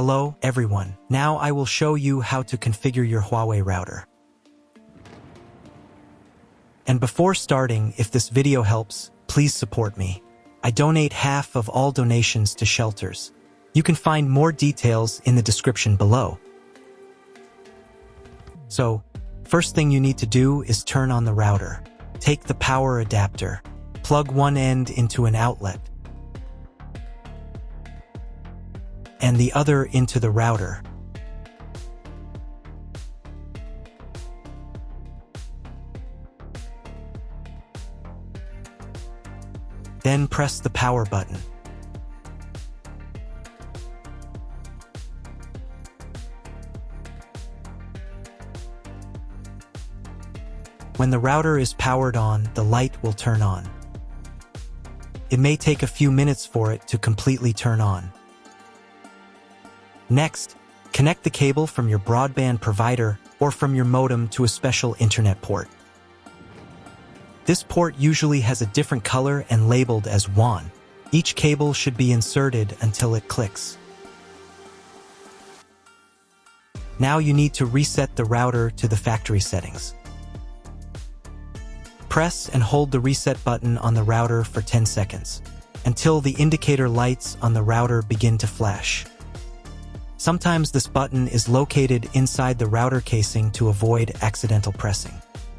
Hello, everyone. Now I will show you how to configure your Huawei router. And before starting, if this video helps, please support me. I donate half of all donations to shelters. You can find more details in the description below. So, first thing you need to do is turn on the router. Take the power adapter. Plug one end into an outlet and the other into the router. Then press the power button. When the router is powered on, the light will turn on. It may take a few minutes for it to completely turn on. Next, connect the cable from your broadband provider or from your modem to a special internet port. This port usually has a different color and labeled as WAN. Each cable should be inserted until it clicks. Now you need to reset the router to the factory settings. Press and hold the reset button on the router for 10 seconds, until the indicator lights on the router begin to flash. Sometimes this button is located inside the router casing to avoid accidental pressing.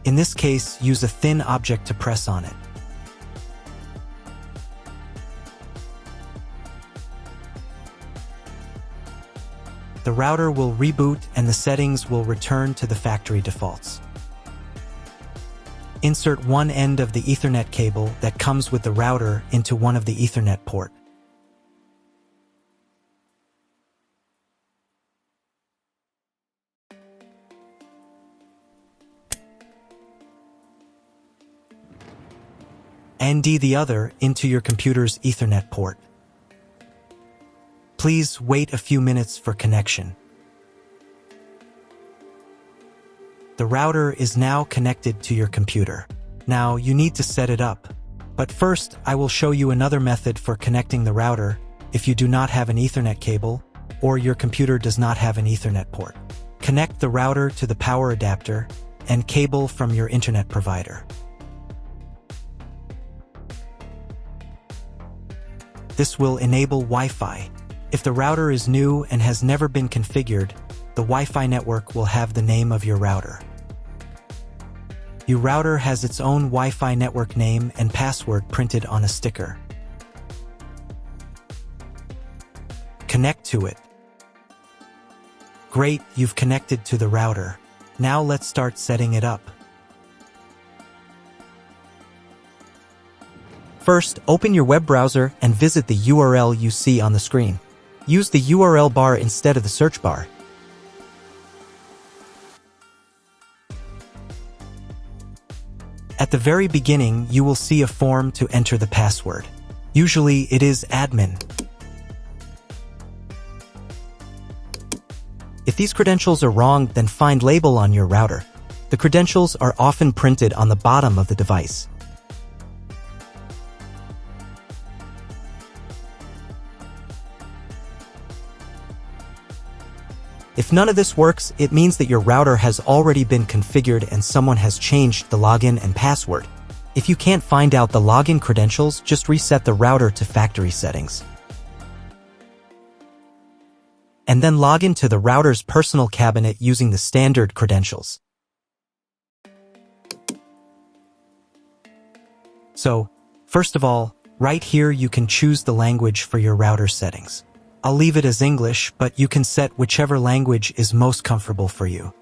In this case, use a thin object to press on it. The router will reboot and the settings will return to the factory defaults. Insert one end of the Ethernet cable that comes with the router into one of the Ethernet port. And the other into your computer's Ethernet port. Please wait a few minutes for connection. The router is now connected to your computer. Now you need to set it up. But first, I will show you another method for connecting the router if you do not have an Ethernet cable or your computer does not have an Ethernet port. Connect the router to the power adapter and cable from your internet provider. This will enable Wi-Fi. If the router is new and has never been configured, the Wi-Fi network will have the name of your router. Your router has its own Wi-Fi network name and password printed on a sticker. Connect to it. Great, you've connected to the router. Now let's start setting it up. First, open your web browser and visit the URL you see on the screen. Use the URL bar instead of the search bar. At the very beginning, you will see a form to enter the password. Usually, it is admin. If these credentials are wrong, then find label on your router. The credentials are often printed on the bottom of the device. If none of this works, it means that your router has already been configured and someone has changed the login and password. If you can't find out the login credentials, just reset the router to factory settings. And then log into the router's personal cabinet using the standard credentials. So, first of all, right here you can choose the language for your router settings. I'll leave it as English, but you can set whichever language is most comfortable for you.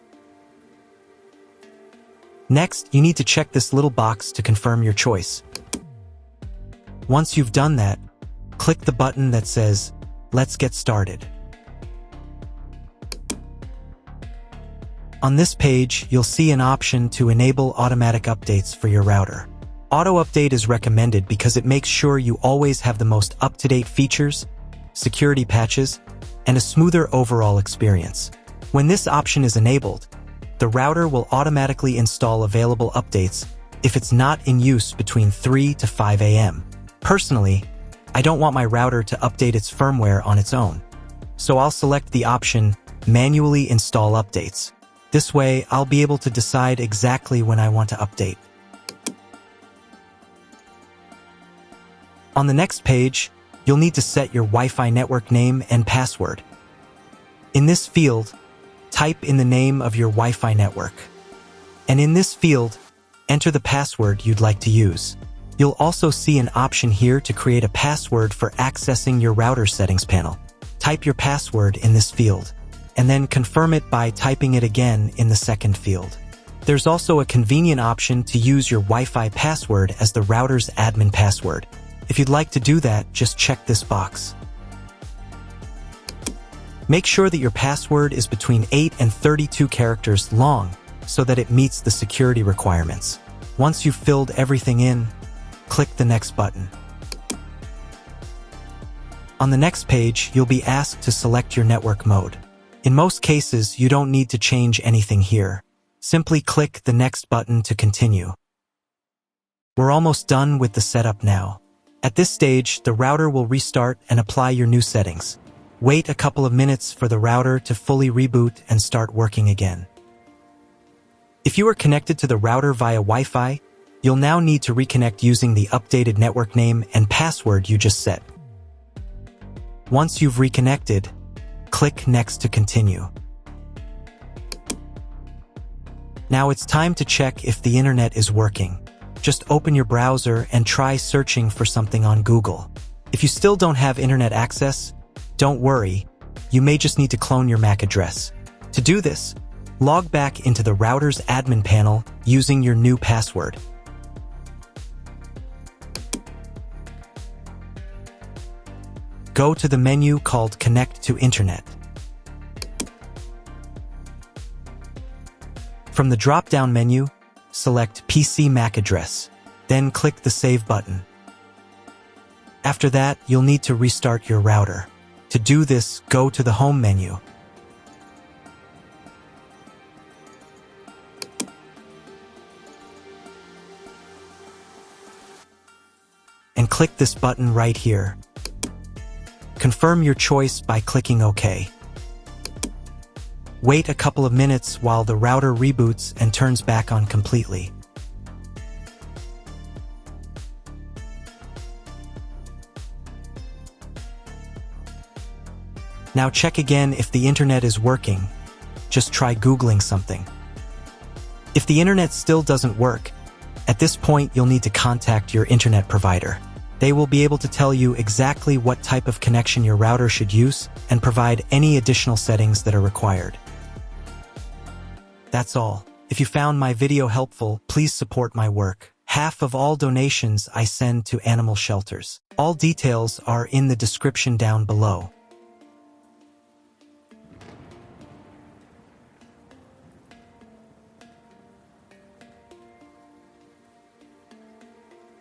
Next, you need to check this little box to confirm your choice. Once you've done that, click the button that says, "Let's get started." On this page, you'll see an option to enable automatic updates for your router. Auto update is recommended because it makes sure you always have the most up-to-date features, security patches, and a smoother overall experience. When this option is enabled, the router will automatically install available updates if it's not in use between 3 to 5 a.m. Personally, I don't want my router to update its firmware on its own. So I'll select the option Manually Install Updates. This way, I'll be able to decide exactly when I want to update. On the next page, you'll need to set your Wi-Fi network name and password. In this field, type in the name of your Wi-Fi network. And in this field, enter the password you'd like to use. You'll also see an option here to create a password for accessing your router settings panel. Type your password in this field, and then confirm it by typing it again in the second field. There's also a convenient option to use your Wi-Fi password as the router's admin password. If you'd like to do that, just check this box. Make sure that your password is between 8 and 32 characters long so that it meets the security requirements. Once you've filled everything in, click the Next button. On the next page, you'll be asked to select your network mode. In most cases, you don't need to change anything here. Simply click the Next button to continue. We're almost done with the setup now. At this stage, the router will restart and apply your new settings. Wait a couple of minutes for the router to fully reboot and start working again. If you are connected to the router via Wi-Fi, you'll now need to reconnect using the updated network name and password you just set. Once you've reconnected, click Next to continue. Now it's time to check if the internet is working. Just open your browser and try searching for something on Google. If you still don't have internet access, don't worry, you may just need to clone your MAC address. To do this, log back into the router's admin panel using your new password. Go to the menu called Connect to Internet. From the drop-down menu, select PC MAC address, then click the Save button. After that, you'll need to restart your router. To do this, go to the Home menu. And click this button right here. Confirm your choice by clicking OK. Wait a couple of minutes while the router reboots and turns back on completely. Now check again if the internet is working. Just try Googling something. If the internet still doesn't work, at this point you'll need to contact your internet provider. They will be able to tell you exactly what type of connection your router should use and provide any additional settings that are required. That's all. If you found my video helpful, please support my work. Half of all donations I send to animal shelters. All details are in the description down below.